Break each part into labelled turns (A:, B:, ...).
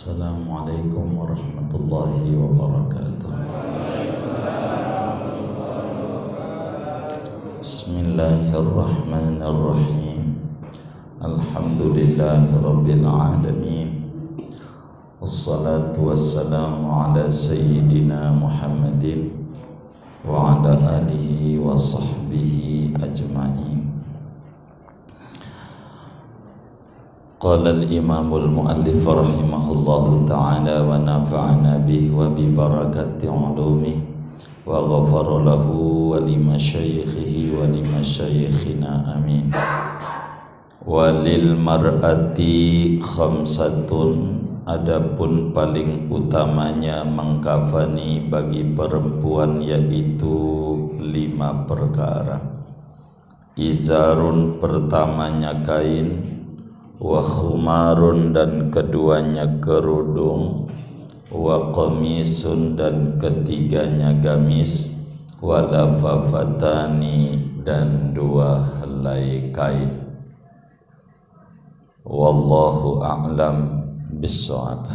A: Assalamualaikum warahmatullahi wabarakatuh. Bismillahirrahmanirrahim. Alhamdulillahi rabbil alamin. Wassalatu wassalamu ala sayyidina Muhammadin wa ala alihi wa sahbihi ajma'in. Qala al-imamul muallif rahimahullahu ta'ala wa nafa'ana bihi wa bi barakati ulumihi wa ghafara lahu wa li masyaikhihi wa li masyaikhina amin. Walil mar'ati khamsatun, adapun paling utamanya mengkafani bagi perempuan yaitu 5 perkara. Izarun, pertamanya kain, wa khumarun, dan keduanya kerudung, wa qamisun, dan ketiganya gamis, wa lafafatani, dan 2 helai kain. Wallahu a'lam bishawab.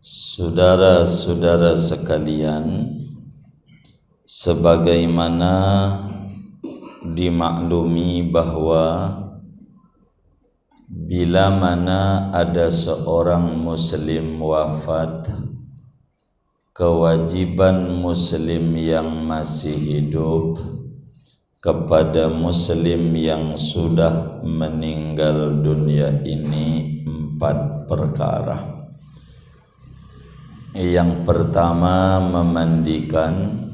A: Saudara-saudara sekalian, sebagaimana dimaklumi bahwa bila mana ada seorang muslim wafat, kewajiban muslim yang masih hidup kepada muslim yang sudah meninggal dunia ini 4 perkara. Yang pertama memandikan,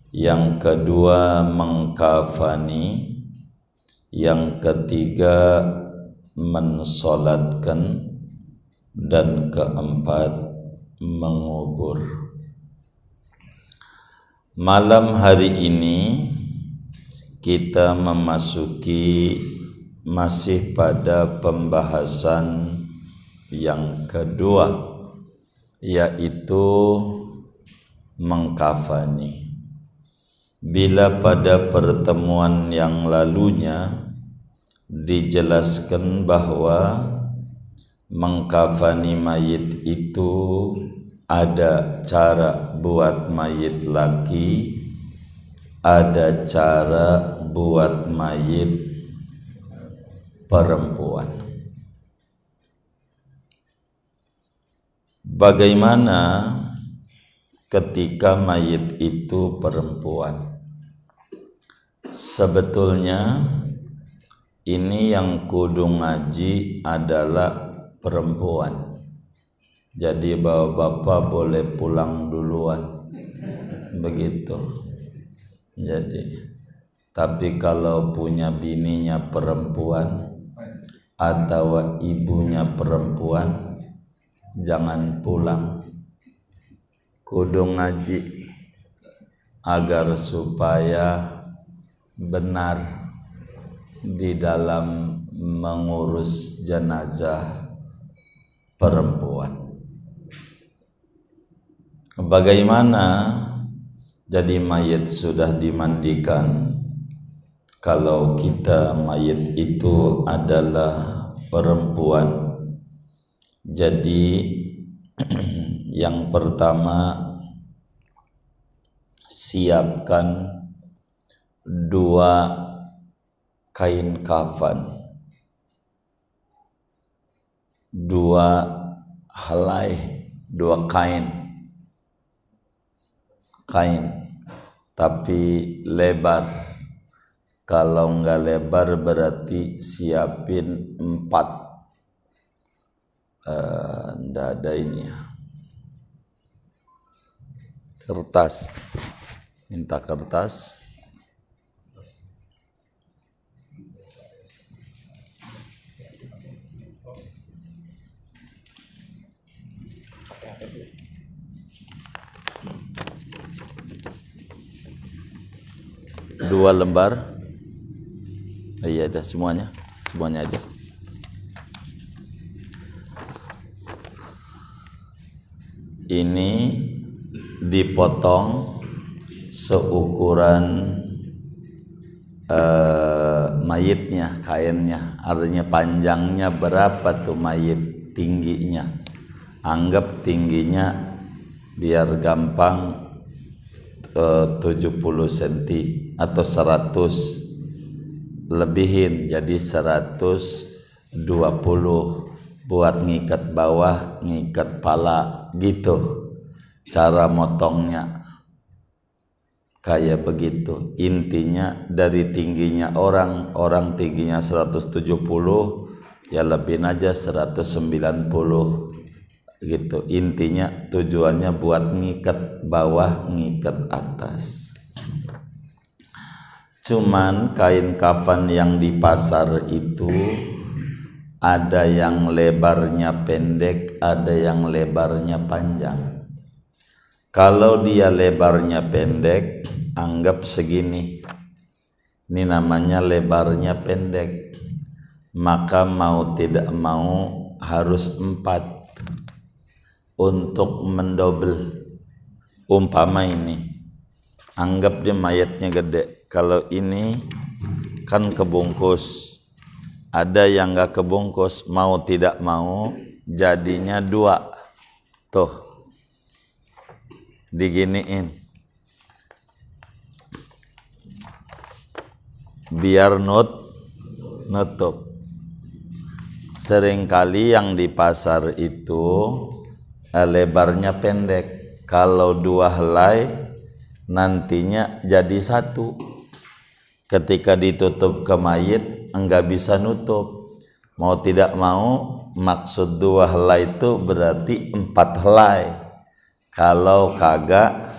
A: yang kedua mengkafani, yang ketiga mensolatkan, dan keempat mengubur. Malam hari ini kita memasuki masih pada pembahasan yang kedua, yaitu mengkafani. Bila pada pertemuan yang lalunya dijelaskan bahwa mengkafani mayit itu ada cara buat mayit laki, ada cara buat mayit perempuan. Bagaimana ketika mayit itu perempuan? Sebetulnya ini yang kudu ngaji adalah perempuan. Jadi bapak-bapak boleh pulang duluan, begitu. Jadi, tapi kalau punya bininya perempuan atau ibunya perempuan, jangan pulang, kudu ngaji agar supaya benar di dalam mengurus jenazah perempuan. Bagaimana jadi mayit sudah dimandikan, kalau kita mayit itu adalah perempuan? Jadi yang pertama, siapkan 2 kain kafan, 2 helai, 2 kain, tapi lebar. Kalau enggak lebar berarti siapin 4. Enggak ada ini ya, kertas, minta kertas. Dua lembar. Iya, ada semuanya aja. Ini dipotong seukuran 4 mayitnya, kainnya, artinya panjangnya berapa tuh mayit, tingginya. Anggap tingginya biar gampang 70 cm atau 100, lebihin jadi 120 buat ngikat bawah, ngikat pala gitu. Cara motongnya kayak begitu. Intinya dari tingginya orang tingginya 170, ya lebih aja 190 gitu. Intinya tujuannya buat ngikat bawah, ngikat atas. Cuman kain kafan yang di pasar itu ada yang lebarnya pendek, ada yang lebarnya panjang. Kalau dia lebarnya pendek, anggap segini. Ini namanya lebarnya pendek. Maka mau tidak mau harus 4 untuk mendobel. Umpama ini, anggap dia mayatnya gede. Kalau ini kan kebungkus, ada yang gak kebungkus, mau tidak mau jadinya 2. Tuh, diginiin biar nutup. Seringkali yang di pasar itu lebarnya pendek. Kalau 2 helai nantinya jadi 1. Ketika ditutup ke mayit enggak bisa nutup. Mau tidak mau maksud 2 helai itu berarti 4 helai. Kalau kagak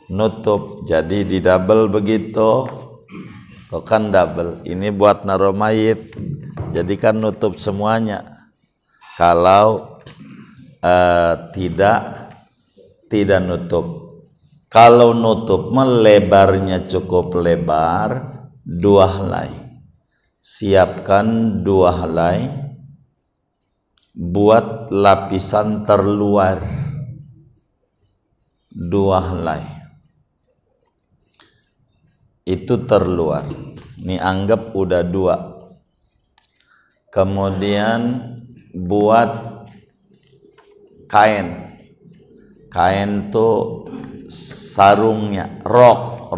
A: nutup jadi di double begitu. Tuh kan double. Ini buat naruh mayit. Jadi kan nutup semuanya. Kalau tidak nutup. Kalau nutup melebarnya cukup lebar 2 helai. Siapkan 2 helai buat lapisan terluar. 2 helai itu terluar. Ini anggap udah 2. Kemudian buat kain tuh sarungnya, rok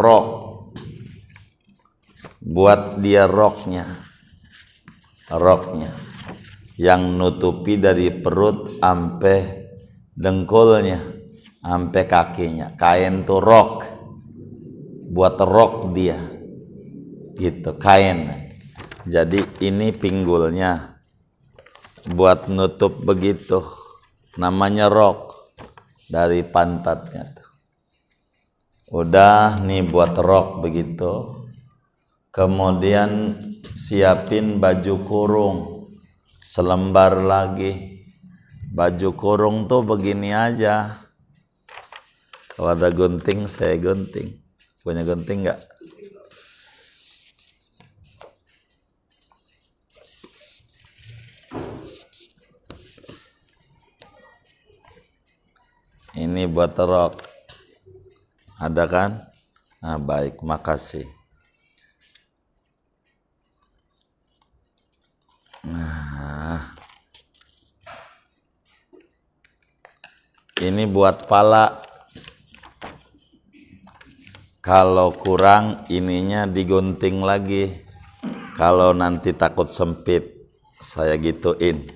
A: buat dia roknya yang nutupi dari perut sampai dengkulnya sampai kakinya. Kain tuh rok, buat rok dia gitu, kain. Jadi ini pinggulnya buat nutup begitu, namanya rok dari pantatnya tuh. Udah nih buat rok begitu. Kemudian siapin baju kurung selembar lagi. Baju kurung tuh begini aja. Kalau ada gunting saya gunting. Punya gunting enggak? Ini buat rok. Ada kan? Nah, baik, makasih. Nah, ini buat pala. Kalau kurang ininya digunting lagi. Kalau nanti takut sempit, saya gituin.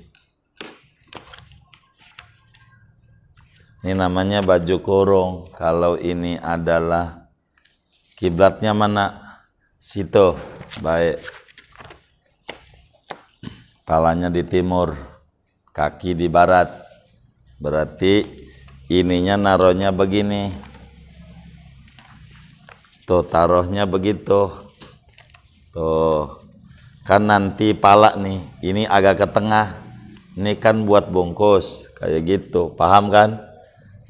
A: Ini namanya baju kurung. Kalau ini adalah kiblatnya mana? Situ. Baik. Palanya di timur, kaki di barat. Berarti ininya naruhnya begini. Tuh taruhnya begitu. Tuh. Kan nanti pala nih, ini agak ke tengah. Ini kan buat bungkus kayak gitu. Paham kan?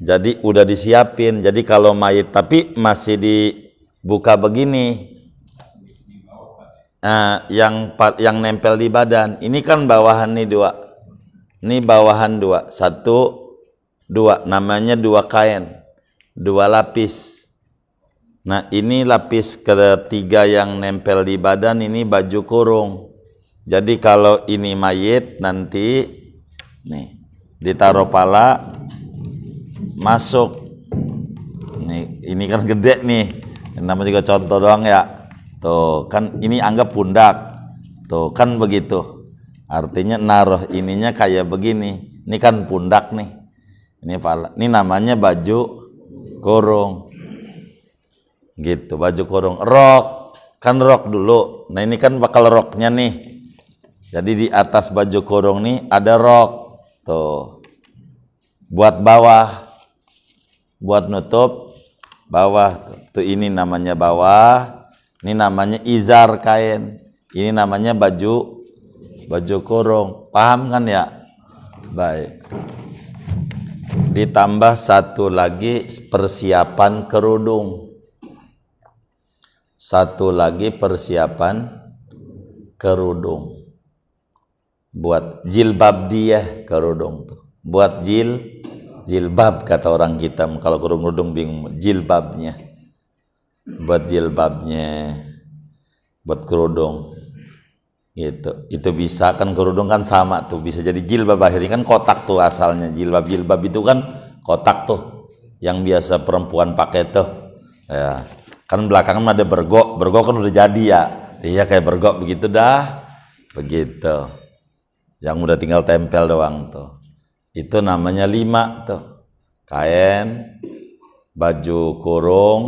A: Jadi udah disiapin. Jadi kalau mayit tapi masih dibuka begini, yang nempel di badan. Ini kan bawahan nih 2. Ini bawahan 2. 1, 2. Namanya 2 kain, 2 lapis. Nah, ini lapis ketiga yang nempel di badan, ini baju kurung. Jadi kalau ini mayit nanti nih ditaruh pala, masuk. Nih, ini kan gede nih. Namanya juga contoh doang ya. Tuh, kan ini anggap pundak. Tuh, kan begitu. Artinya naruh ininya kayak begini. Ini kan pundak nih. Ini pala. Ini namanya baju kurung. Gitu, baju kurung. Rok, kan rok dulu. Nah, ini kan bakal roknya nih. Jadi di atas baju kurung nih ada rok. Tuh. Buat bawah. Buat nutup bawah. Tuh, ini namanya bawah. Ini namanya izar kain. Ini namanya baju kurung. Paham kan ya? Baik. Ditambah satu lagi persiapan kerudung. Satu lagi persiapan kerudung. Buat jilbab dia kerudung. Buat jilbab kata orang kita. Kalau kerudung bingung. Jilbabnya. Buat jilbabnya. Buat kerudung. Gitu. Itu bisa kan, kerudung kan sama tuh. Bisa jadi jilbab, akhirnya kan kotak tuh asalnya. Jilbab itu kan kotak tuh. Yang biasa perempuan pakai tuh. Ya. Kan belakangan ada bergok kan udah jadi ya. Iya kayak bergok begitu dah. Begitu. Yang udah tinggal tempel doang tuh. Itu namanya 5 tuh. Kain, baju kurung,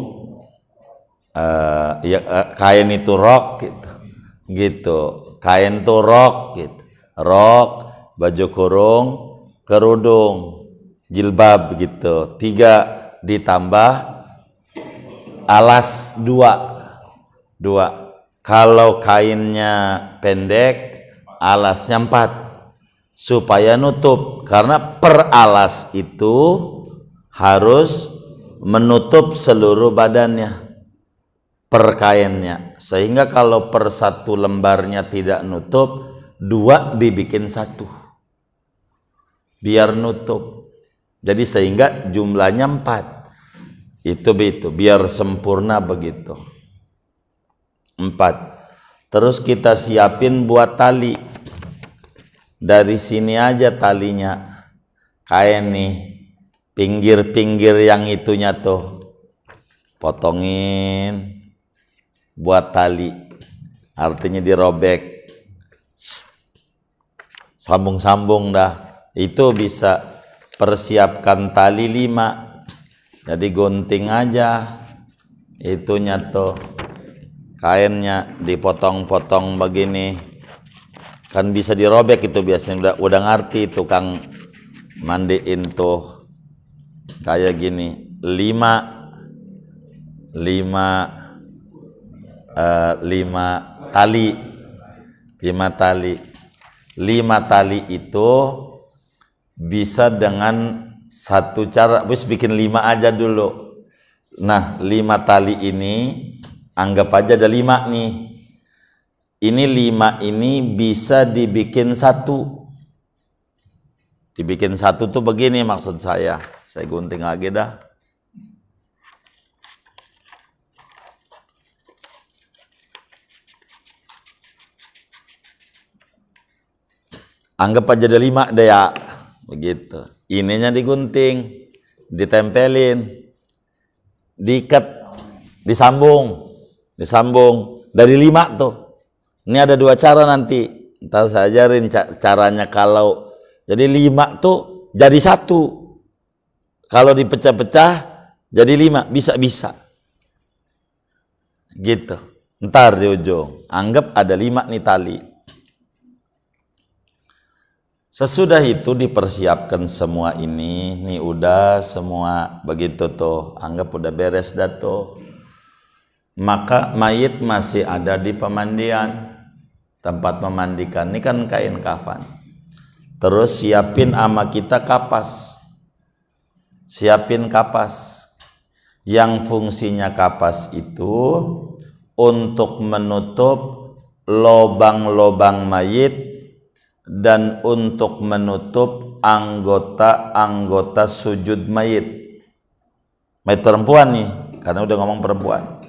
A: kain itu rok gitu. Gitu. Kain tuh rok gitu. Rok, baju kurung, kerudung, jilbab gitu. 3 ditambah alas 2. Kalau kainnya pendek, alasnya 4 supaya nutup, karena per alas itu harus menutup seluruh badannya per kainnya, sehingga kalau per satu lembarnya tidak nutup, 2 dibikin 1 biar nutup. Jadi sehingga jumlahnya 4. Itu biar sempurna begitu. 4. Terus kita siapin buat tali. Dari sini aja talinya. Kain nih. Pinggir-pinggir yang itunya tuh. Potongin. Buat tali. Artinya dirobek. Sambung-sambung dah. Itu bisa persiapkan tali 5. Jadi gunting aja itunya tuh, kainnya dipotong-potong begini, kan bisa dirobek itu biasanya. Udah ngerti tukang mandiin tuh kayak gini. 5 tali. 5 tali itu bisa dengan satu cara, wis bikin 5 aja dulu. Nah, 5 tali ini anggap aja ada 5 nih. Ini 5 ini bisa dibikin 1. Dibikin 1 tuh begini maksud saya. Saya gunting lagi dah. Anggap aja ada 5 deh ya. Begitu. Ininya digunting, ditempelin, diikat, disambung dari 5 tuh. Ini ada 2 cara nanti. Ntar saya ajarin caranya. Kalau jadi 5 tuh jadi 1. Kalau dipecah-pecah jadi 5, bisa. Gitu. Ntar di ujung, anggap ada 5 nih tali. Sesudah itu dipersiapkan semua ini, nih udah semua begitu tuh, anggap udah beres dah tuh. Maka mayit masih ada di pemandian, tempat memandikan, ini kan kain kafan. Terus siapin ama kita kapas. Siapin kapas. Yang fungsinya kapas itu untuk menutup lobang-lobang mayit dan untuk menutup anggota-anggota sujud mayit perempuan nih. karena udah ngomong perempuan.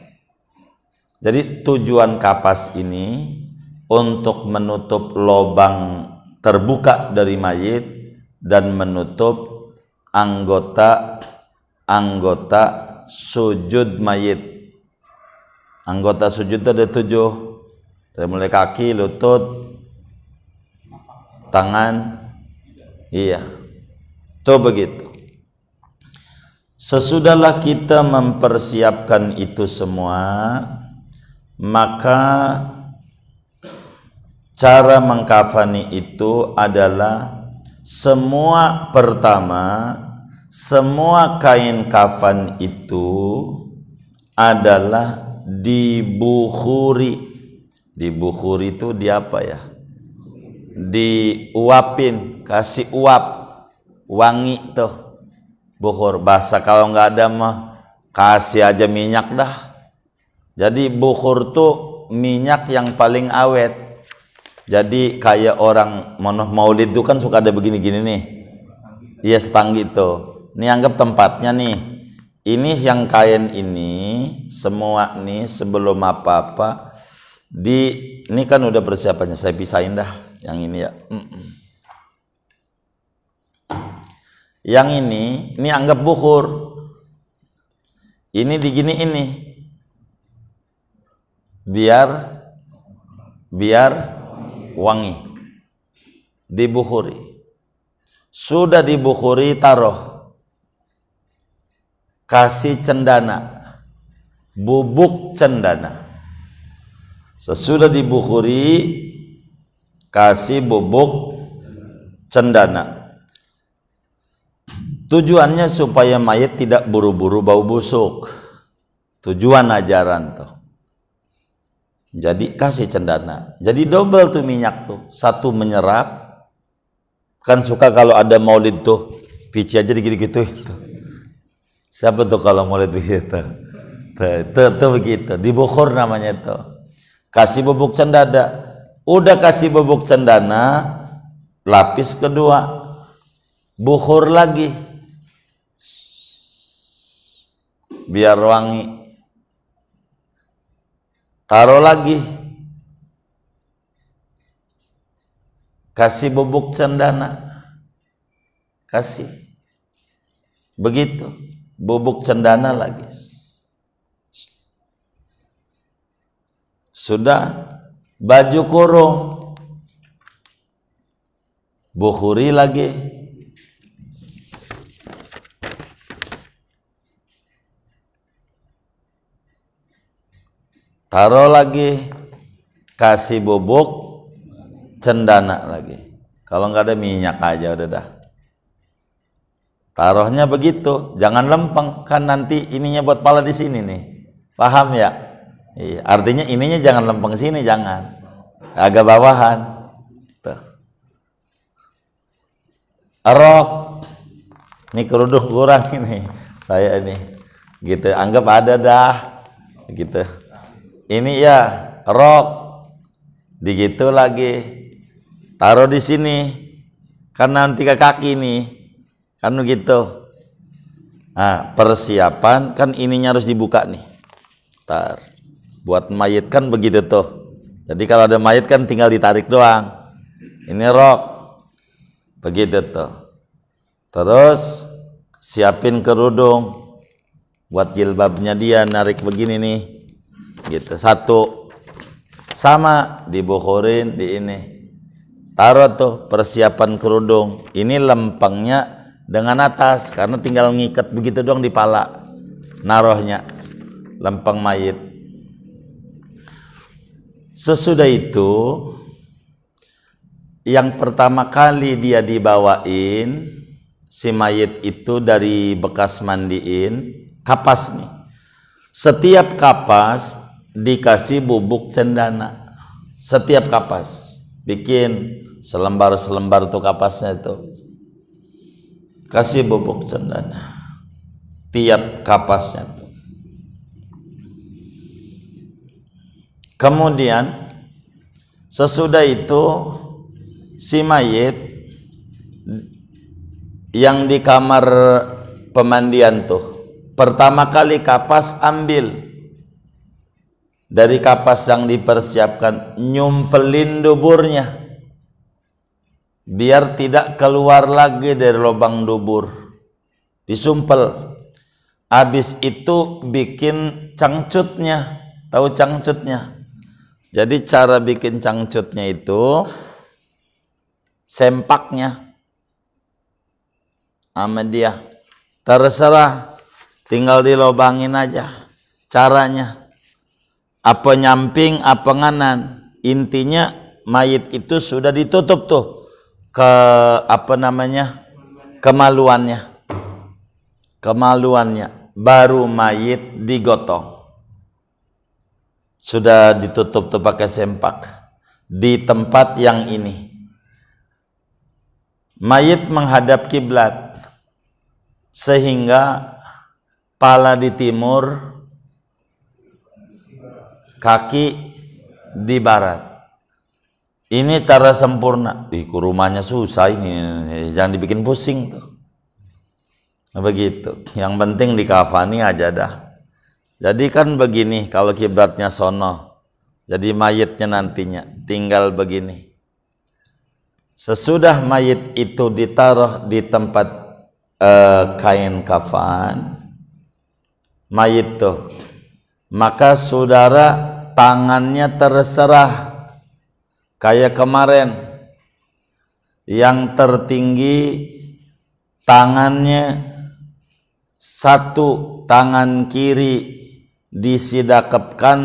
A: Jadi tujuan kapas ini untuk menutup lubang terbuka dari mayit dan menutup anggota sujud mayit. Anggota sujud itu ada 7, dari mulai kaki, lutut, tangan, iya, tuh begitu. Sesudahlah kita mempersiapkan itu semua, maka cara mengkafani itu adalah semua kain kafan itu adalah dibukhuri. Dibukhuri itu di apa ya? Diuapin, kasih uap, wangi tuh. Bukhur, bahasa kalau nggak ada mah kasih aja minyak dah. Jadi bukhur tuh minyak yang paling awet. Jadi kayak orang maulid itu kan suka ada begini-gini nih. Iya, setanggi tuh. Ini anggap tempatnya nih. Ini yang kain ini semua nih sebelum apa-apa ini kan udah persiapannya. Saya pisahin dah yang ini ya. Yang ini anggap bukhur. Ini digini ini. Biar wangi. Dibukhuri. Sudah dibukhuri, taruh. Kasih cendana. Bubuk cendana. Sesudah dibukhuri, kasih bubuk cendana. Tujuannya supaya mayat tidak buru-buru bau busuk. Tujuan ajaran tuh. Jadi kasih cendana. Jadi double tuh minyak tuh. Satu menyerap. Kan suka kalau ada maulid tuh, pici aja gitu-gitu. Siapa tuh kalau maulid begitu? Tuh begitu. Dibukhur namanya tuh. Kasih bubuk cendana. Udah kasih bubuk cendana, lapis kedua. Bukhur lagi. Biar wangi. Taruh lagi. Kasih bubuk cendana. Kasih. Begitu. Bubuk cendana lagi. Sudah. Baju kurung. Bukhuri lagi. Taruh lagi, kasih bubuk cendana lagi. Kalau nggak ada minyak aja udah dah. Taruhnya begitu, jangan lempeng, kan nanti ininya buat pala di sini nih. Paham ya? Iya, artinya ininya jangan lempeng sini, jangan. Agak bawahan. Tuh. Rok. Ini kerudung kurang ini. Saya ini. Gitu, anggap ada dah. Gitu. Ini ya rok, digitu lagi, taruh di sini, kan nanti ke kaki nih, kan begitu. Nah, persiapan kan ininya harus dibuka nih. Buat mayit kan begitu tuh. Jadi kalau ada mayit kan tinggal ditarik doang. Ini rok, begitu tuh. Terus siapin kerudung, buat jilbabnya dia narik begini nih. Gitu, satu sama dibukhurin di ini, taruh tuh persiapan kerudung. Ini lempengnya dengan atas karena tinggal ngikat begitu doang di pala, narohnya lempeng mayit. Sesudah itu yang pertama kali dia dibawain si mayit itu dari bekas mandiin, kapas nih. Setiap kapas dikasih bubuk cendana. Setiap kapas bikin selembar-selembar tuh kapasnya itu, kasih bubuk cendana tiap kapasnya tuh. Kemudian sesudah itu si mayit yang di kamar pemandian tuh pertama kali kapas ambil dari kapas yang dipersiapkan, nyumpelin duburnya biar tidak keluar lagi dari lubang dubur, disumpel. Habis itu bikin cangcutnya. Tahu cangcutnya? Jadi cara bikin cangcutnya itu sempaknya sama dia terserah, tinggal dilobangin aja caranya, apa nyamping apa nganan. Intinya mayit itu sudah ditutup tuh ke apa namanya, kemaluannya, baru mayit digotong. Sudah ditutup tuh pakai sempak. Di tempat yang ini mayit menghadap kiblat sehingga pala di timur, kaki di barat. Ini cara sempurna. Rumahnya susah ini, jangan dibikin pusing tuh. Begitu. Yang penting dikafani aja dah. Jadi kan begini, kalau kiblatnya sono, jadi mayitnya nantinya tinggal begini. Sesudah mayit itu ditaruh di tempat kain kafan mayit tuh, maka saudara tangannya terserah kayak kemarin, yang tertinggi tangannya satu, tangan kiri disidakapkan,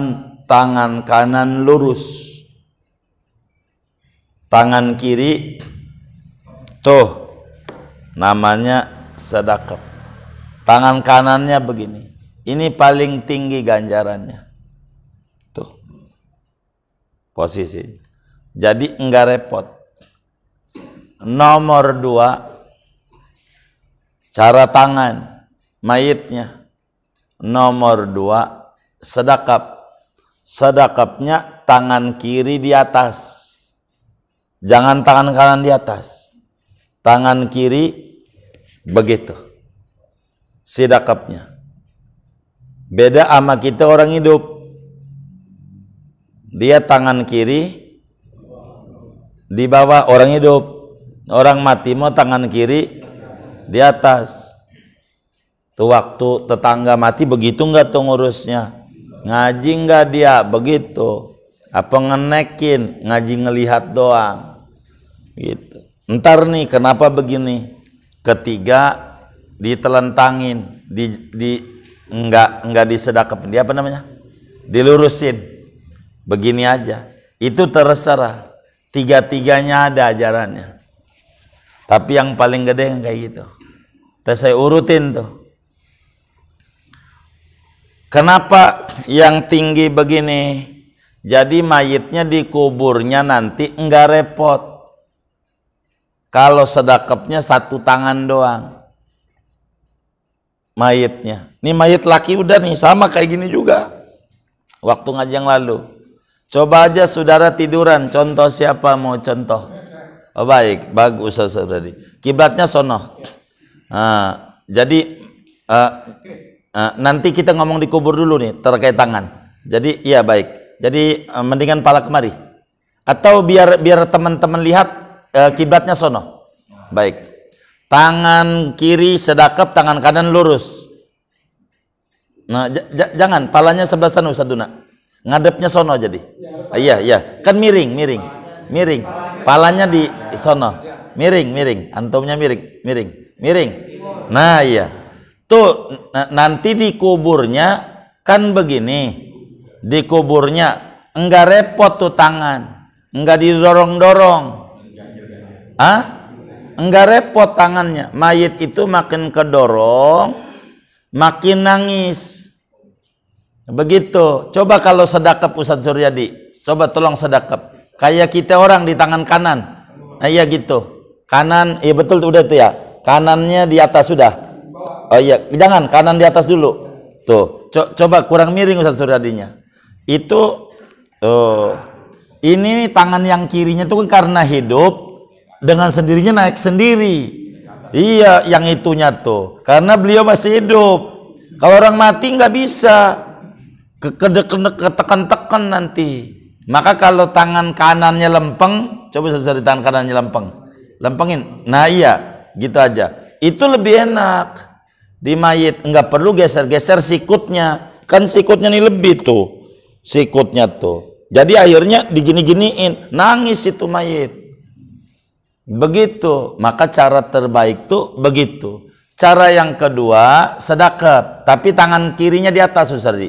A: tangan kanan lurus. Tangan kiri tuh namanya sedekap, tangan kanannya begini. Ini paling tinggi ganjarannya tuh posisi. Jadi enggak repot. Nomor 2, cara tangan mayitnya. Nomor 2, sedekapnya tangan kiri di atas, jangan tangan kanan di atas, tangan kiri begitu sedekapnya. Beda sama kita orang hidup, dia tangan kiri di bawah. Orang hidup, orang mati mau tangan kiri di atas. Tuh waktu tetangga mati begitu enggak tuh ngurusnya? Ngaji enggak dia? Begitu. Apa ngenekin? Ngaji ngelihat doang. Gitu. Ntar nih kenapa begini? Ketiga ditelentangin, enggak disedekapin. Dia apa namanya? Dilurusin. Begini aja. Itu terserah. Tiga-tiganya ada ajarannya. Tapi yang paling gede yang kayak gitu. Terus saya urutin tuh. Kenapa yang tinggi begini? Jadi mayitnya dikuburnya nanti enggak repot. Kalau sedekapnya satu tangan doang mayitnya. Ini mayit laki udah nih sama kayak gini juga. Waktu ngaji yang lalu. Coba aja saudara tiduran. Contoh siapa mau contoh? Oh, baik, bagus saudari. Kiblatnya sono. Jadi nanti kita ngomong di kubur dulu nih terkait tangan. Jadi iya baik. Jadi mendingan pala kemari. Atau biar teman-teman lihat kiblatnya sono. Baik. Tangan kiri sedekap, tangan kanan lurus. Nah, jangan palanya sebelah sana Ustaduna. Ngadepnya sono jadi. Iya. Kan miring. Palanya di sono. Miring. Antumnya miring. Nah, iya. Tuh nanti di kuburnya kan begini, di kuburnya enggak repot tuh tangan, enggak didorong-dorong, enggak repot tangannya. Mayit itu makin kedorong, makin nangis. Begitu. Coba kalau sedekap Ustadz Suryadi, coba tolong sedekap. Kayak kita orang di tangan kanan, iya gitu. Kanan, iya betul udah tuh ya. Kanannya di atas sudah. Oh iya, jangan kanan di atas dulu. Tuh, coba kurang miring Ustaz Suryadinya. Itu ini tangan yang kirinya tuh karena hidup dengan sendirinya naik sendiri. Iya, yang itunya tuh karena beliau masih hidup. Kalau orang mati nggak bisa, ketekan-tekan nanti. Maka kalau tangan kanannya lempeng, coba cari tangan kanannya lempeng, lempengin. Nah iya, gitu aja. Itu lebih enak di mayit, nggak perlu geser-geser sikutnya. Kan sikutnya nih lebih tuh, sikutnya tuh. Jadi akhirnya digini-giniin, nangis itu mayit. Begitu. Maka cara terbaik tuh begitu. Cara yang kedua, sedekap, tapi tangan kirinya di atas, Ustaz.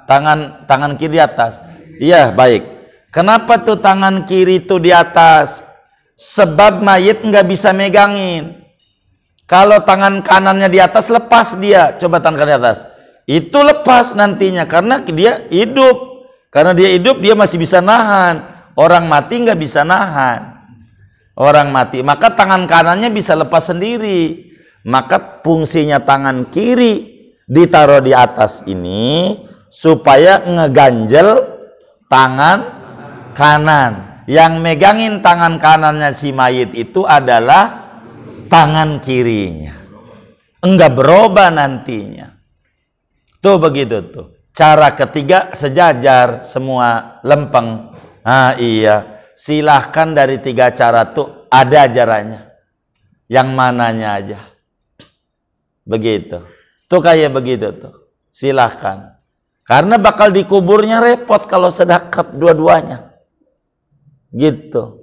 A: Tangan kiri di atas. Iya, baik. Kenapa tuh tangan kiri itu di atas? Sebab mayit nggak bisa megangin. Kalau tangan kanannya di atas, lepas dia. Coba tangan kanan di atas. Itu lepas nantinya karena dia hidup. Karena dia hidup, dia masih bisa nahan. Orang mati nggak bisa nahan. Orang mati, maka tangan kanannya bisa lepas sendiri. Maka fungsinya tangan kiri ditaruh di atas ini supaya ngeganjel tangan kanan. Yang megangin tangan kanannya si mayit itu adalah tangan kirinya. Enggak berubah nantinya. Tuh begitu tuh. Cara ketiga, sejajar semua lempeng. Ah iya. Silahkan dari 3 cara tuh ada ajarannya. Yang mananya aja. Begitu. Tuh kayak begitu tuh. Silahkan. Karena bakal dikuburnya repot kalau sedekap dua-duanya. Gitu.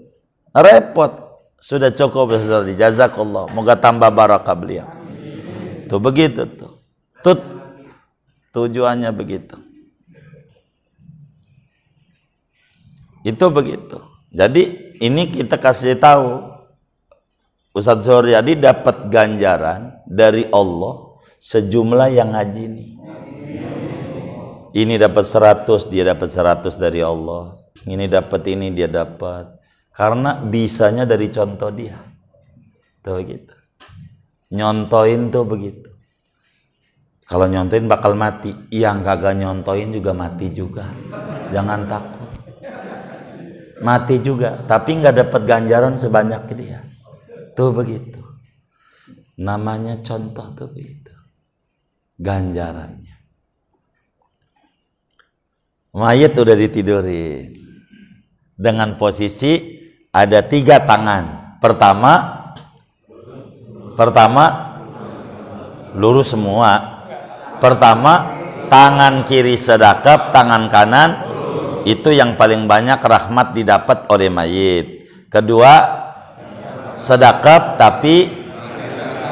A: Repot. Sudah cukup, Ustaz. Jazakallah. Moga tambah barakah beliau. Tuh begitu tuh. Tuh tujuannya begitu. Itu begitu. Jadi ini kita kasih tahu, Ustadz Suryadi dapat ganjaran dari Allah sejumlah yang ngaji ini. Ini dapat 100, dia dapat 100 dari Allah. Ini dapat ini, dia dapat. Karena bisanya dari contoh dia. Tuh begitu. Nyontoin tuh begitu. Kalau nyontoin bakal mati. Yang kagak nyontoin juga mati juga. Jangan takut. Mati juga, tapi nggak dapat ganjaran sebanyak dia. Tuh begitu. Namanya contoh tuh begitu. Ganjarannya. Mayat udah ditidurin. Dengan posisi ada 3 tangan. Pertama lurus semua. Pertama tangan kiri sedekap, tangan kanan itu yang paling banyak rahmat didapat oleh mayit. Kedua, sedekap tapi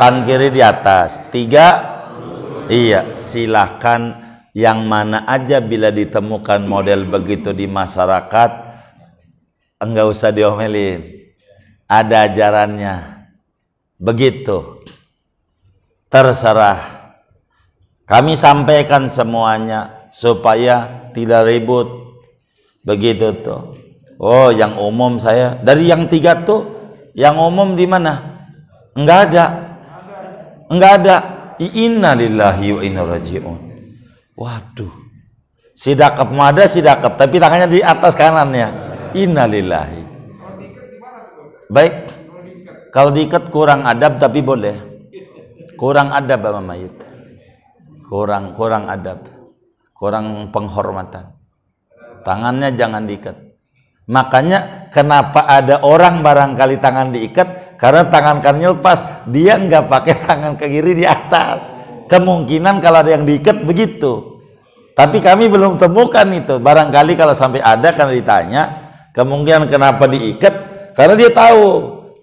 A: tangan kiri di atas. 3, iya, silahkan yang mana aja bila ditemukan model begitu di masyarakat, enggak usah diomelin. Ada ajarannya. Begitu. Terserah. Kami sampaikan semuanya supaya tidak ribut. Begitu tuh. Oh, yang umum saya dari yang 3 tuh, yang umum di mana? Enggak ada. Inna lillahi wa inna raji'un. Waduh. Sidakap ada sidakap, tapi tangannya di atas kanannya. Inna lillahi. Baik. Kalau diikat kurang adab tapi boleh. Kurang adab sama mayit. Kurang adab. Kurang penghormatan. Tangannya jangan diikat. Makanya kenapa ada orang barangkali tangan diikat, karena tangan kanannya lepas, dia nggak pakai tangan ke kiri di atas. Kemungkinan kalau ada yang diikat begitu. Tapi kami belum temukan itu. Barangkali kalau sampai ada kan ditanya, kemungkinan kenapa diikat, karena dia tahu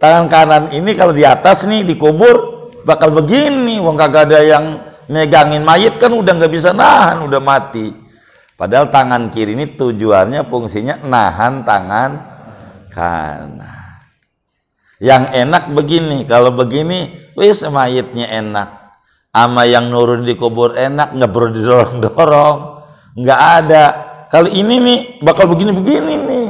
A: tangan kanan ini kalau di atas nih dikubur bakal begini. Wong kagak ada yang megangin mayit kan udah nggak bisa nahan, udah mati. Padahal tangan kiri ini tujuannya fungsinya nahan tangan kanan. Yang enak begini, kalau begini wis mayitnya enak. Ama yang nurun di kubur enak, nggak perlu didorong-dorong, nggak ada. Kalau ini nih bakal begini-begini nih,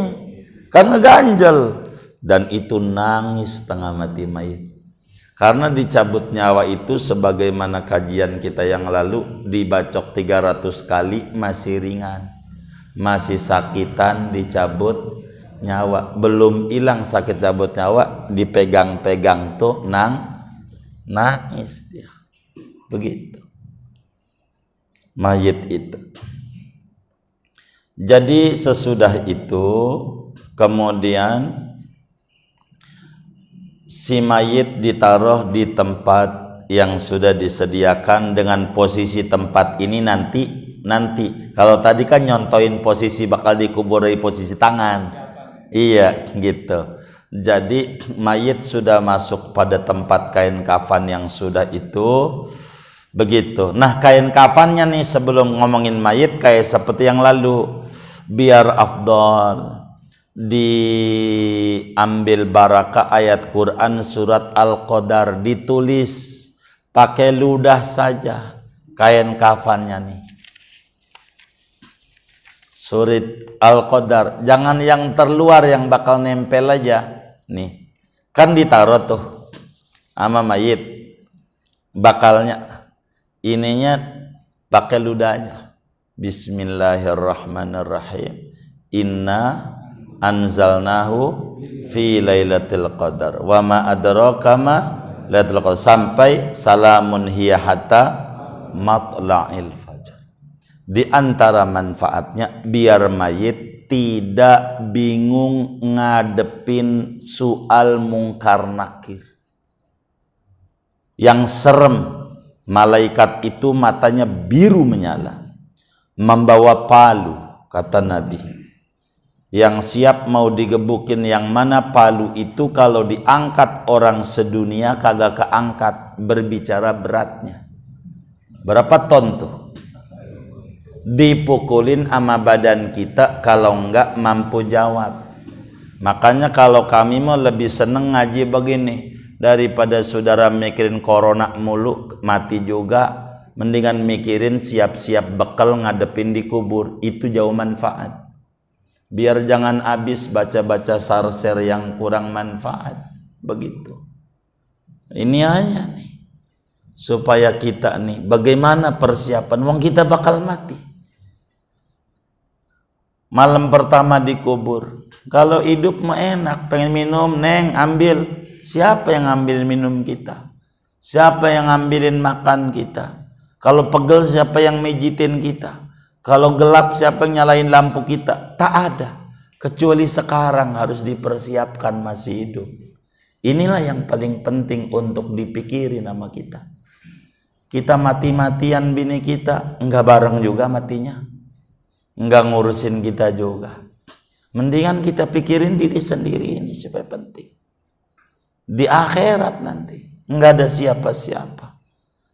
A: kan ngeganjel. Dan itu nangis setengah mati mayit. Karena dicabut nyawa itu sebagaimana kajian kita yang lalu, dibacok 300 kali masih ringan, masih sakitan dicabut nyawa, belum hilang sakit cabut nyawa, dipegang-pegang tuh nangis dia. Begitu. mayit itu. Jadi sesudah itu kemudian si mayit ditaruh di tempat yang sudah disediakan dengan posisi tempat ini nanti kalau tadi kan nyontoin posisi bakal dikubur dari posisi tangan, iya gitu. Jadi mayit sudah masuk pada tempat kain kafan yang sudah itu begitu. Nah kain kafannya nih sebelum ngomongin mayit kayak seperti yang lalu, biar afdal diambil barakah ayat Quran surat Al-Qadar, ditulis pakai ludah saja kain kafannya nih, surat Al-Qadar, jangan yang terluar yang bakal nempel aja nih, kan ditaruh tuh sama mayit bakalnya, ininya pakai ludahnya. Bismillahirrahmanirrahim. Inna anzalnahu fi lailatul qadar wa ma adraka ma lailatul qadar sampai salamun hiya hatta matla'il fajar. Di antara manfaatnya biar mayit tidak bingung ngadepin soal mungkar nakir yang serem. Malaikat itu matanya biru menyala, membawa palu, kata Nabi. Yang siap mau digebukin yang mana palu itu kalau diangkat orang sedunia kagak keangkat, berbicara beratnya. Berapa ton tuh? Dipukulin sama badan kita kalau enggak mampu jawab. Makanya kalau kami mau lebih seneng ngaji begini daripada saudara mikirin corona mulu mati juga, mendingan mikirin siap-siap bekal ngadepin di kubur, itu jauh manfaat. Biar jangan habis baca-baca sarser yang kurang manfaat begitu. Ini hanya nih supaya kita nih bagaimana persiapan, wong kita bakal mati. Malam pertama dikubur, kalau hidup mah enak, pengen minum, neng ambil. Siapa yang ngambil minum kita? Siapa yang ngambilin makan kita? Kalau pegel siapa yang mijitin kita? Kalau gelap siapa yang nyalain lampu kita? Tak ada. Kecuali sekarang harus dipersiapkan masih hidup. Inilah yang paling penting untuk dipikirin sama kita. Kita mati-matian bini kita, enggak bareng juga matinya. Enggak ngurusin kita juga. Mendingan kita pikirin diri sendiri, ini supaya penting. Di akhirat nanti enggak ada siapa-siapa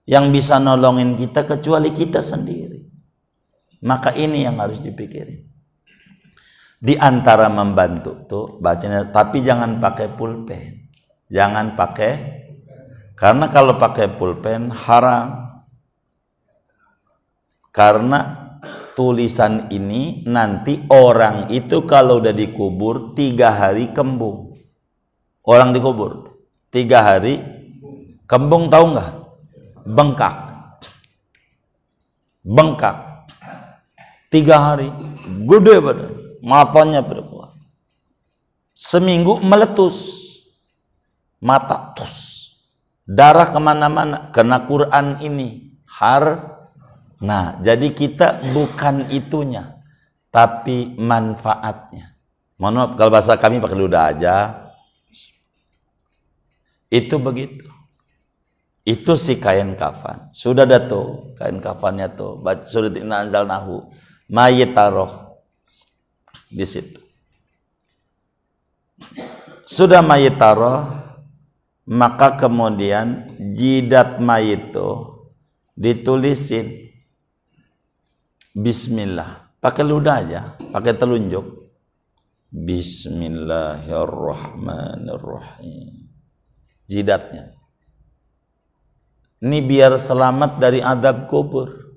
A: yang bisa nolongin kita kecuali kita sendiri. Maka ini yang harus dipikirin. Di antara membantu tuh bacanya, tapi jangan pakai pulpen. Jangan pakai, karena kalau pakai pulpen haram. Karena tulisan ini nanti orang itu kalau udah dikubur 3 hari kembung. Orang dikubur 3 hari kembung, tahu nggak? Bengkak 3 hari, gede badan, matanya berkuat. Seminggu meletus mata, tus, darah kemana-mana, kena Quran ini Nah jadi kita bukan itunya tapi manfaatnya. Mohon maaf kalau bahasa kami pakai ludah aja. Itu begitu. Itu si kain kafan. Sudah ada tuh kain kafannya tuh. Surat inna anzalnahu. Mayit taruh di situ. Sudah mayit taruh, maka kemudian jidat mayit tuh ditulisin Bismillah. Pakai ludah aja, pakai telunjuk. Bismillahirrahmanirrahim. Jidatnya. Ini biar selamat dari azab kubur.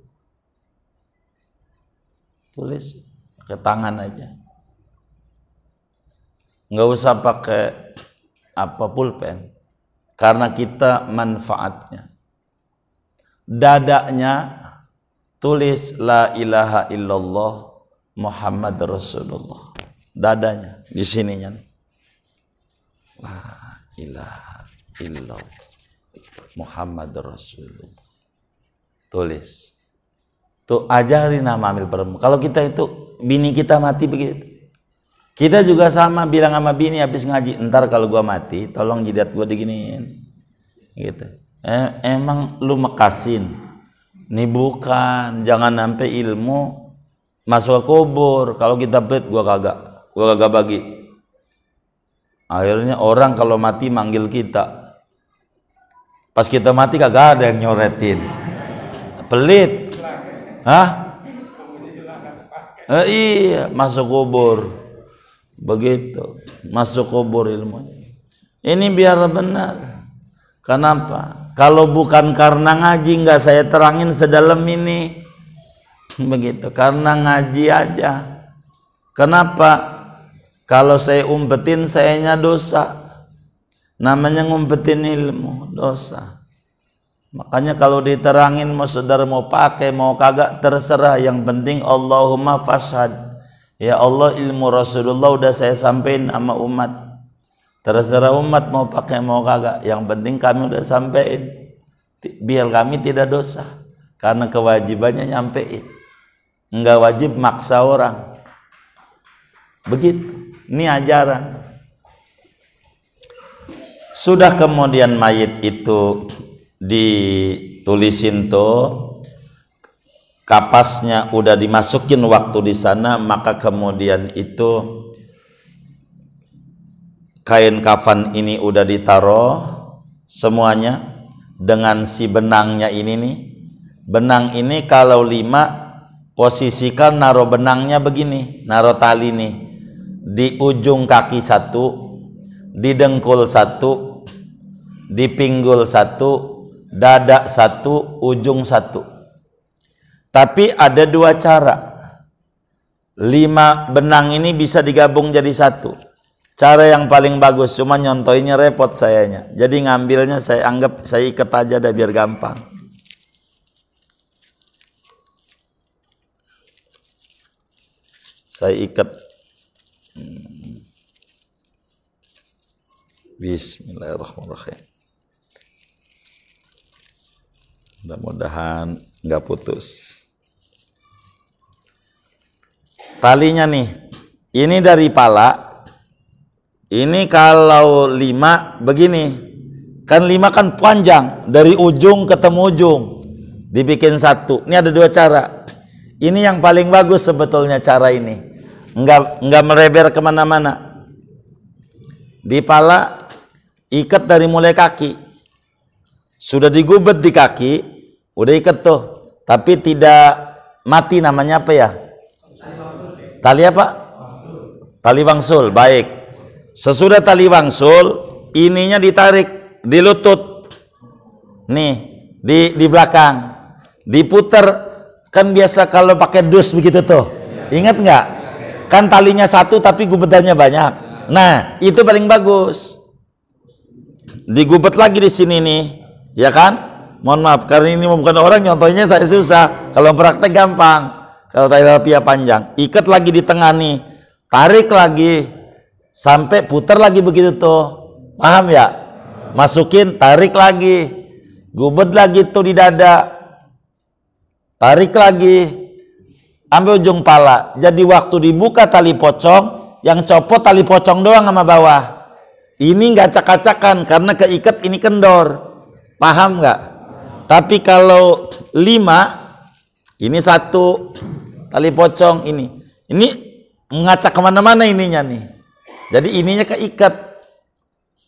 A: Tulis pakai tangan aja. Nggak usah pakai pulpen. Karena kita manfaatnya. Dadanya tulis la ilaha illallah Muhammad Rasulullah. Dadanya di sininya. La ilaha illallah. Muhammad Rasulullah. Tulis. Tuh ajarin nama ambil perempuan. Kalau kita itu bini kita mati begitu. Kita juga sama bilang sama bini habis ngaji, ntar kalau gua mati tolong jidat gua diginiin. Gitu. Emang lu mekasin. Nih bukan, jangan sampai ilmu masuk ke kubur. Kalau kita pelit gua kagak bagi. Akhirnya orang kalau mati manggil kita. Pas kita mati kagak ada yang nyoretin. Pelit. Hah? Iya, masuk kubur. Begitu. Masuk kubur ilmunya. Ini biar benar. Kenapa? Kalau bukan karena ngaji nggak saya terangin sedalam ini. Begitu. Karena ngaji aja. Kenapa? Kalau saya umpetin sayanya dosa. Namanya ngumpetin ilmu, dosa. Makanya kalau diterangin mau saudara mau pakai mau kagak terserah, yang penting Allahumma fashhad. Ya Allah, ilmu Rasulullah udah saya sampaikan sama umat. Terserah umat mau pakai mau kagak, yang penting kami udah sampaikan. Biar kami tidak dosa. Karena kewajibannya nyampein. Enggak wajib maksa orang. Begitu. Ini ajaran. Sudah kemudian mayit itu ditulisin tuh, kapasnya udah dimasukin waktu di sana, maka kemudian itu kain kafan ini udah ditaruh semuanya dengan si benangnya ini nih. Benang ini kalau 5 posisikan naruh benangnya begini, naruh tali nih di ujung kaki 1, di dengkul 1, di pinggul 1, dada 1, ujung 1. Tapi ada 2 cara. 5 benang ini bisa digabung jadi 1. Cara yang paling bagus, cuma nyontoinnya repot sayanya. Jadi ngambilnya saya anggap saya ikat aja dah biar gampang. Saya ikat. Bismillahirrahmanirrahim. Mudah-mudahan nggak putus. Talinya nih, ini dari pala. Ini kalau 5 begini, kan 5 kan panjang dari ujung ketemu ujung, dibikin 1. Ini ada 2 cara. Ini yang paling bagus sebetulnya cara ini, nggak mereber kemana-mana. Di pala ikat dari mulai kaki, sudah digubet di kaki, udah ikat tuh, tapi tidak mati. Namanya apa ya? Tali apa? Tali wangsul. Baik. Sesudah tali wangsul, ininya ditarik di lutut, nih di belakang, diputer. Kan biasa kalau pakai dus begitu tuh, ingat nggak? Kan talinya 1 tapi gubetannya banyak. Nah, itu paling bagus. Digubet lagi di sini nih, ya kan? Mohon maaf karena ini bukan orang, nyontohnya saya susah. Kalau praktek gampang. Kalau tali rapia panjang, ikat lagi di tengah nih, tarik lagi sampai putar lagi begitu tuh. Paham ya? Masukin, tarik lagi, gubet lagi tuh di dada, tarik lagi, ambil ujung pala. Jadi waktu dibuka tali pocong, yang copot tali pocong doang sama bawah. Ini nggak acak-acakan karena keikat ini kendor. Paham nggak? Tapi kalau 5, ini 1 tali pocong ini ngacak kemana-mana ininya nih. Jadi ininya keikat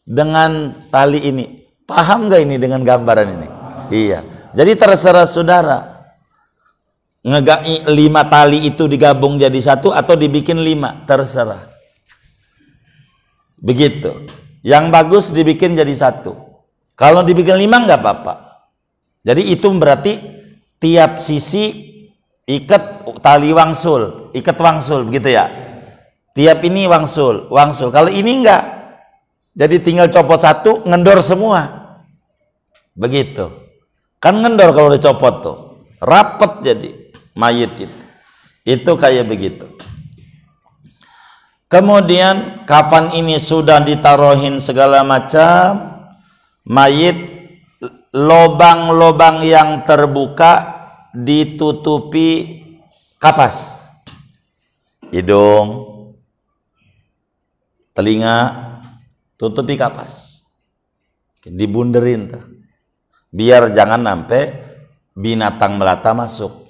A: dengan tali ini. Paham nggak ini dengan gambaran ini? Iya. Jadi terserah saudara. 5 tali itu digabung jadi 1 atau dibikin 5, terserah. Begitu. Yang bagus dibikin jadi 1. Kalau dibikin 5 nggak apa-apa. Jadi itu berarti tiap sisi ikat tali wangsul, ikat wangsul begitu ya. Tiap ini wangsul. Kalau ini enggak, jadi tinggal copot 1, ngendor semua. Begitu. Kan ngendor kalau dicopot tuh, rapet jadi mayit itu. Itu kayak begitu. Kemudian kafan ini sudah ditaruhin segala macam, mayit lobang-lobang yang terbuka ditutupi kapas, hidung, telinga, tutupi kapas, dibunderin tuh, biar jangan sampai binatang melata masuk.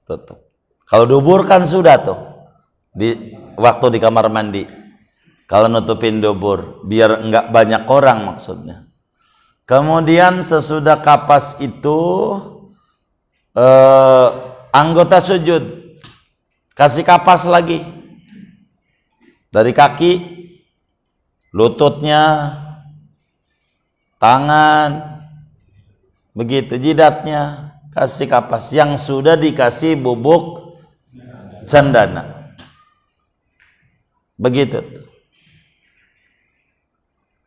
A: Tutup. Kalau dubur kan sudah tuh, waktu di kamar mandi, kalau nutupin dubur biar enggak banyak orang maksudnya. Kemudian sesudah kapas itu anggota sujud kasih kapas lagi, dari kaki, lututnya, tangan, begitu, jidatnya kasih kapas yang sudah dikasih bubuk cendana, begitu,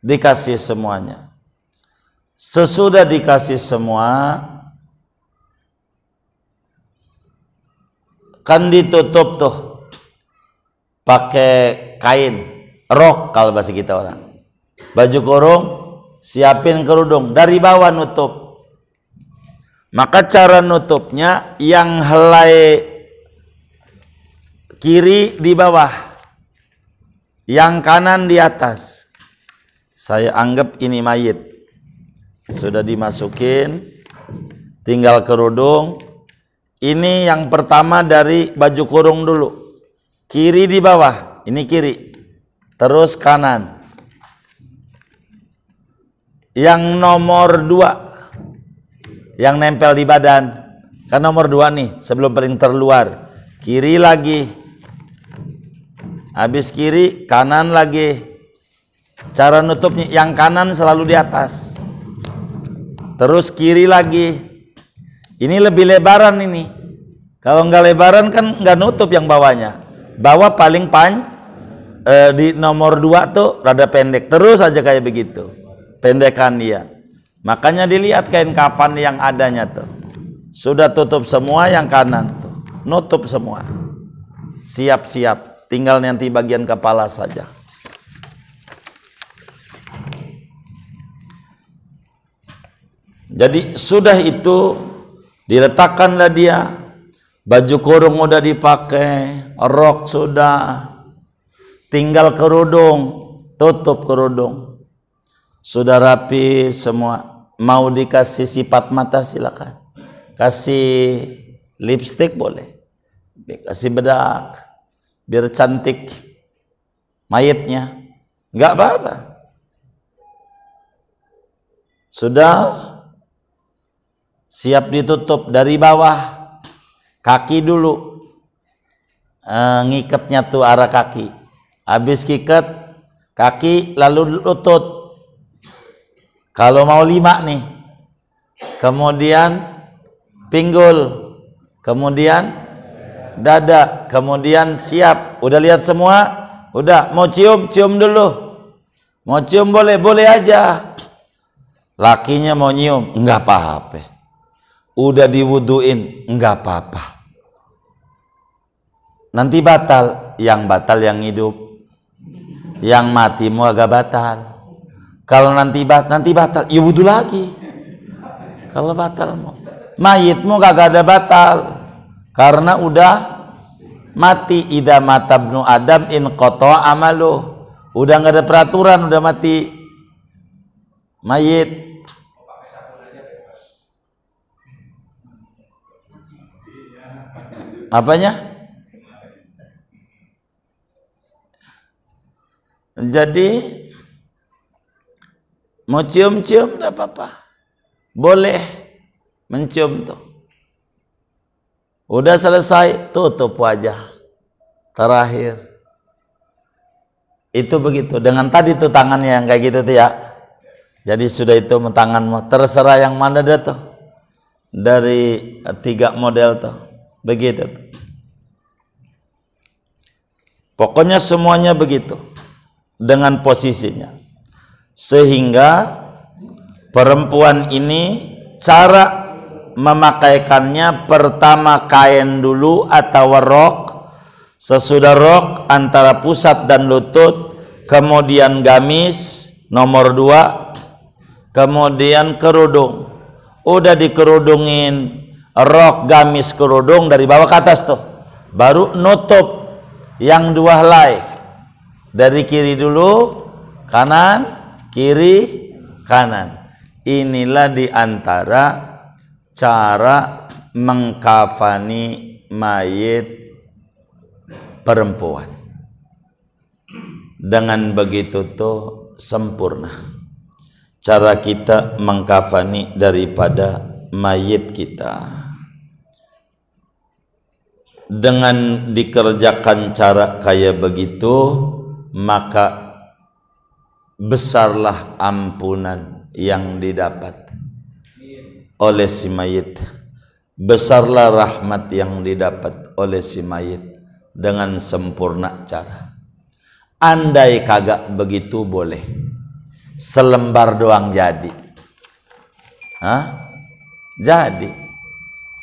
A: dikasih semuanya. Sesudah dikasih semua, kan ditutup tuh pakai kain, rok kalau bahasa kita orang, baju kurung, siapin kerudung, dari bawah nutup. Maka cara nutupnya yang helai kiri di bawah, yang kanan di atas. Saya anggap ini mayit, sudah dimasukin, tinggal kerudung. Ini yang pertama dari baju kurung dulu, kiri di bawah, ini kiri, terus kanan. Yang nomor 2 yang nempel di badan, kan nomor 2 nih sebelum paling terluar, kiri lagi, habis kiri kanan lagi. Cara nutupnya yang kanan selalu di atas, terus kiri lagi. Ini lebih lebaran ini. Kalau nggak lebaran kan nggak nutup yang bawahnya. Bawah paling di nomor 2 tuh rada pendek, terus aja kayak begitu, pendekan dia. Makanya dilihat kain kafan yang adanya tuh, sudah tutup semua yang kanan tuh, nutup semua, siap-siap, tinggal nanti bagian kepala saja. Jadi sudah itu diletakkanlah dia, baju kurung udah dipakai, rok sudah, tinggal kerudung, tutup kerudung, sudah rapi semua. Mau dikasih sifat mata silakan, kasih lipstick boleh, kasih bedak biar cantik mayitnya, nggak apa-apa. Sudah siap ditutup dari bawah, kaki dulu, ngikatnya tuh arah kaki, habis ngikat kaki lalu lutut. Kalau mau 5 nih, kemudian pinggul, kemudian dada, kemudian siap. Udah lihat semua? Udah, mau cium, cium dulu. Mau cium boleh, boleh aja. Lakinya mau nyium, enggak apa-apa. Udah diwuduin, enggak apa-apa. Nanti batal, yang hidup. Yang mati mau agak batal. Kalau nanti batal, ya wudu lagi. Kalau batal mau, mayitmu gak ada batal, karena udah mati. Idza mata ibnu Adam in qata amalu, udah nggak ada peraturan, udah mati mayit. Apanya? Jadi mau cium-cium tidak apa-apa, boleh mencium tuh. Udah selesai, tutup wajah terakhir. Itu begitu. Dengan tadi tuh tangannya yang kayak gitu tuh ya. Jadi sudah itu tanganmu, terserah yang mana dah tuh, dari 3 model tuh, begitu tuh. Pokoknya semuanya begitu dengan posisinya. Sehingga perempuan ini cara memakaikannya, pertama kain dulu atau rok, sesudah rok antara pusat dan lutut, kemudian gamis nomor 2, kemudian kerudung. Udah dikerudungin, rok, gamis, kerudung dari bawah ke atas tuh, baru nutup yang 2 helai dari kiri dulu, kanan, kiri, kanan. Inilah diantara cara mengkafani mayit perempuan. Dengan begitu tuh sempurna cara kita mengkafani daripada mayit kita. Dengan dikerjakan cara kayak begitu, maka besarlah ampunan yang didapat oleh si mayit, besarlah rahmat yang didapat oleh si mayit dengan sempurna cara. Andai kagak begitu boleh selembar doang jadi. Hah? Jadi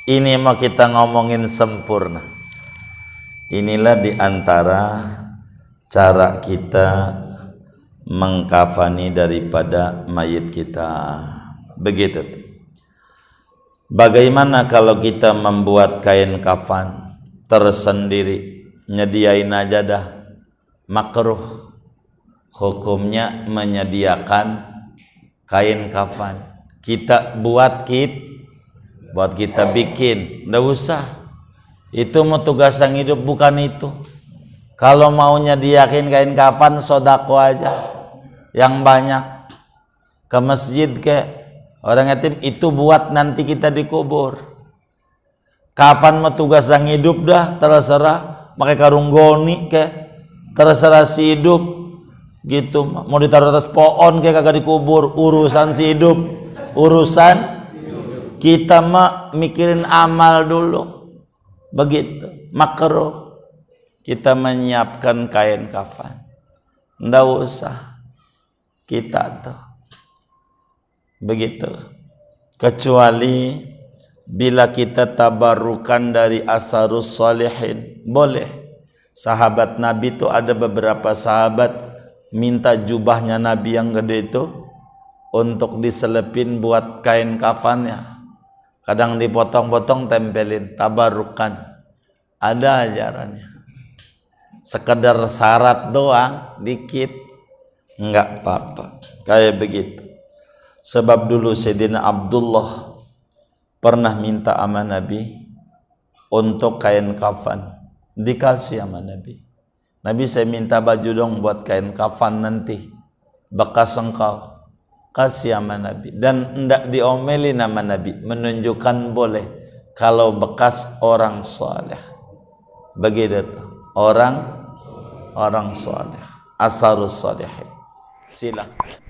A: ini mau kita ngomongin sempurna. Inilah diantara cara kita mengkafani daripada mayit kita. Begitu. Bagaimana kalau kita membuat kain kafan tersendiri, nyediain aja dah? Makruh hukumnya menyediakan kain kafan. Kita buat kita bikin, nggak usah. Itu mau tugas yang hidup, bukan itu. Kalau mau nyediakin kain kafan, sodako aja yang banyak ke masjid ke orang yatim, itu buat nanti kita dikubur. Kafan mau tugas yang hidup dah, terserah pakai karung goni ke, terserah si hidup gitu. Mau ditaruh atas pohon ke kagak dikubur, urusan si hidup, urusan kita mah mikirin amal dulu. Begitu. Makruh kita menyiapkan kain kafan, ndak usah kita tuh begitu, kecuali bila kita tabarukan dari asarus salihin, boleh. Sahabat Nabi itu ada beberapa sahabat minta jubahnya Nabi yang gede itu untuk diselepin buat kain kafannya. Kadang dipotong-potong tempelin, tabarukan. Ada ajarannya. Sekedar syarat doang, dikit, enggak apa-apa. Kayak begitu. Sebab dulu Sayyidina Abdullah pernah minta sama Nabi untuk kain kafan, dikasih sama Nabi. Nabi, saya minta baju dong buat kain kafan nanti, bekas engkau. Kasih sama Nabi. Dan hendak diomeli nama Nabi, menunjukkan boleh kalau bekas orang soleh. Begitu orang soleh, asarus solehin. Silakan.